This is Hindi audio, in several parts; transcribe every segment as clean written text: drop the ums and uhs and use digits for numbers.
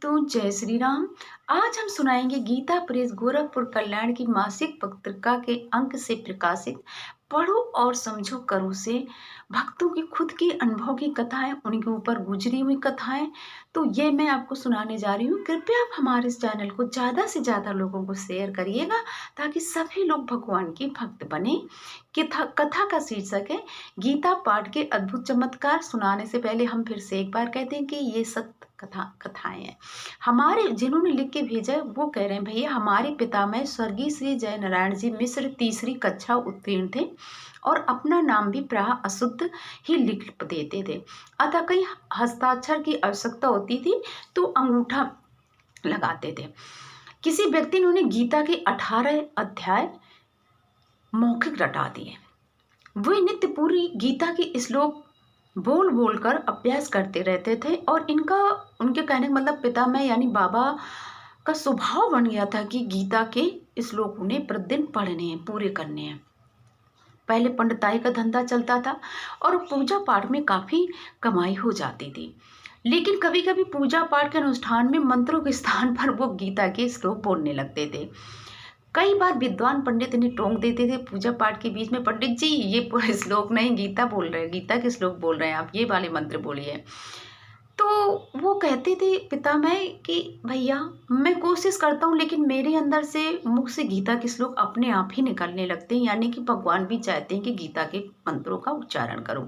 दोस्तों, जय श्री राम। आज हम सुनाएंगे गीता प्रेस गोरखपुर कल्याण की मासिक पत्रिका के अंक से प्रकाशित पढ़ो और समझो करो से भक्तों की खुद की अनुभव की कथाएं, उनके ऊपर गुजरी हुई कथाएं। तो ये मैं आपको सुनाने जा रही हूँ। कृपया आप हमारे इस चैनल को ज़्यादा से ज़्यादा लोगों को शेयर करिएगा ताकि सभी लोग भगवान के भक्त बने। कथा का शीर्षक है गीता पाठ के अद्भुत चमत्कार। सुनाने से पहले हम फिर से एक बार कहते हैं कि ये सत्य कथाएं हैं। हमारे जिन्होंने लिख के भेजा है वो कह रहे हैं, भैया हमारे पितामह स्वर्गीय श्री जय नारायण जी मिश्र तीसरी कक्षा उत्तीर्ण थे और अपना नाम भी प्राय अशुद्ध ही लिख देते थे। अतः कहीं हस्ताक्षर की आवश्यकता होती थी तो अंगूठा लगाते थे। किसी व्यक्ति ने उन्हें गीता के 18 अध्याय मौखिक रटा दिए। वे नित्य पूरी गीता के श्लोक बोल बोल कर अभ्यास करते रहते थे और उनके कहने का मतलब पितामह यानी बाबा का स्वभाव बन गया था कि गीता के श्लोक उन्हें प्रतिदिन पढ़ने हैं, पूरे करने हैं। पहले पंडिताई का धंधा चलता था और पूजा पाठ में काफ़ी कमाई हो जाती थी, लेकिन कभी कभी पूजा पाठ के अनुष्ठान में मंत्रों के स्थान पर वो गीता के श्लोक बोलने लगते थे। कई बार विद्वान पंडित इन्हें टोक देते थे पूजा पाठ के बीच में, पंडित जी ये पूरे श्लोक नहीं, गीता बोल रहे हैं, गीता के श्लोक बोल रहे हैं आप, ये वाले मंत्र बोलिए। तो वो कहते थे पितामह कि भैया मैं कोशिश करता हूँ लेकिन मेरे अंदर से मुख से गीता के श्लोक अपने आप ही निकलने लगते हैं, यानी कि भगवान भी चाहते हैं कि गीता के मंत्रों का उच्चारण करूँ।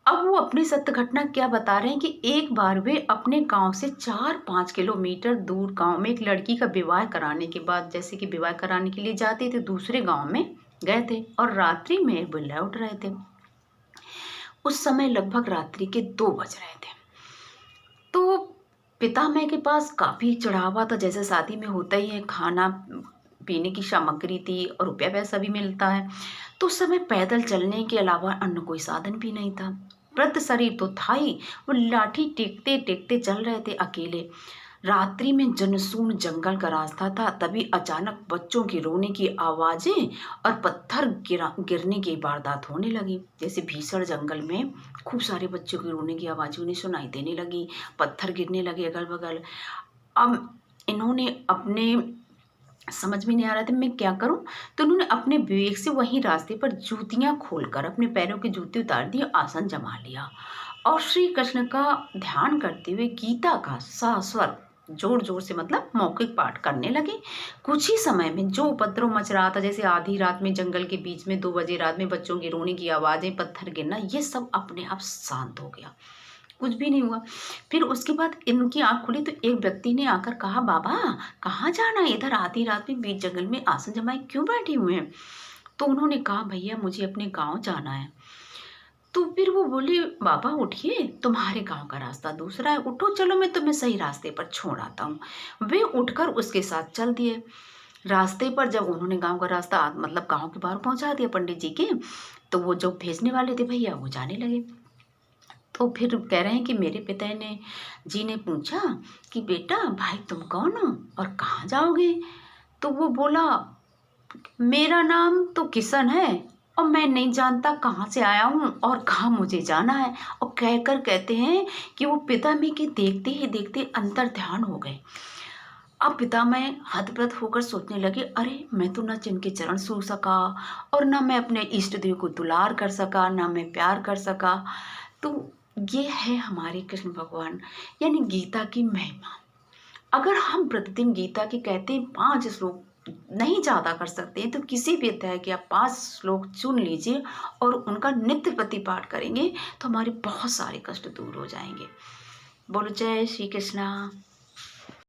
अब वो अपनी सत्य घटना क्या बता रहे हैं कि एक बार वे अपने गांव से 4-5 किलोमीटर दूर गांव में एक लड़की का विवाह कराने के बाद, जैसे कि विवाह कराने के लिए जाते थे, दूसरे गांव में गए थे और रात्रि में बुल्ला उठ रहे थे। उस समय लगभग रात्रि के 2 बज रहे थे। तो पितामह के पास काफ़ी चढ़ावा था, जैसे शादी में होता ही है, खाना पीने की सामग्री थी और रुपया पैसा भी मिलता है। तो उस समय पैदल चलने के अलावा अन्य कोई साधन भी नहीं था। वृद्ध शरीर तो था ही, वो लाठी टेकते टेकते चल रहे थे अकेले। रात्रि में जनशून्य जंगल का रास्ता था। तभी अचानक बच्चों के रोने की आवाज़ें और पत्थर गिरने की वारदात होने लगी। जैसे भीषण जंगल में खूब सारे बच्चों के रोने की आवाज़ें उन्हें सुनाई देने लगी, पत्थर गिरने लगे अगल बगल। अब इन्होंने अपने समझ में नहीं आ रहा था मैं क्या करूं, तो उन्होंने अपने विवेक से वहीं रास्ते पर जूतियां खोलकर अपने पैरों की जूती उतार दी, आसन जमा लिया और श्री कृष्ण का ध्यान करते हुए गीता का सास्वर जोर जोर से मतलब मौखिक पाठ करने लगे। कुछ ही समय में जो उपद्रव मच रहा था, जैसे आधी रात में जंगल के बीच में 2 बजे रात में बच्चों की रोने की आवाज़ें, पत्थर गिरना, ये सब अपने आप शांत हो गया, कुछ भी नहीं हुआ। फिर उसके बाद इनकी आंख खुली तो एक व्यक्ति ने आकर कहा, बाबा कहाँ जाना है, इधर आधी रात में बीच जंगल में आसन जमाए क्यों बैठे हुए हैं? तो उन्होंने कहा, भैया मुझे अपने गांव जाना है। तो फिर वो बोले, बाबा उठिए, तुम्हारे गांव का रास्ता दूसरा है, उठो चलो मैं तुम्हें सही रास्ते पर छोड़ आता हूँ। वे उठकर उसके साथ चल दिए। रास्ते पर जब उन्होंने गांव का रास्ता मतलब गांव के बाहर पहुंचा दिया पंडित जी के, तो वो जो भेजने वाले थे भैया वो जाने लगे। तो फिर कह रहे हैं कि मेरे पिता ने जी ने पूछा कि बेटा भाई तुम कौन हो और कहाँ जाओगे? तो वो बोला, मेरा नाम तो किशन है और मैं नहीं जानता कहाँ से आया हूँ और कहाँ मुझे जाना है। और कहते हैं कि वो पितामह के देखते ही देखते अंतर ध्यान हो गए। अब पितामह हतप्रभ होकर सोचने लगे, अरे मैं तो ना जिनके चरण छू सका और ना मैं अपने इष्ट देव को दुलार कर सका, ना मैं प्यार कर सका। तो ये है हमारे कृष्ण भगवान यानी गीता की महिमा। अगर हम प्रतिदिन गीता के कहते हैं 5 श्लोक नहीं ज़्यादा कर सकते हैं तो किसी भी अध्याय के आप 5 श्लोक चुन लीजिए और उनका नित्य प्रति पाठ करेंगे तो हमारे बहुत सारे कष्ट दूर हो जाएंगे। बोलो जय श्री कृष्णा।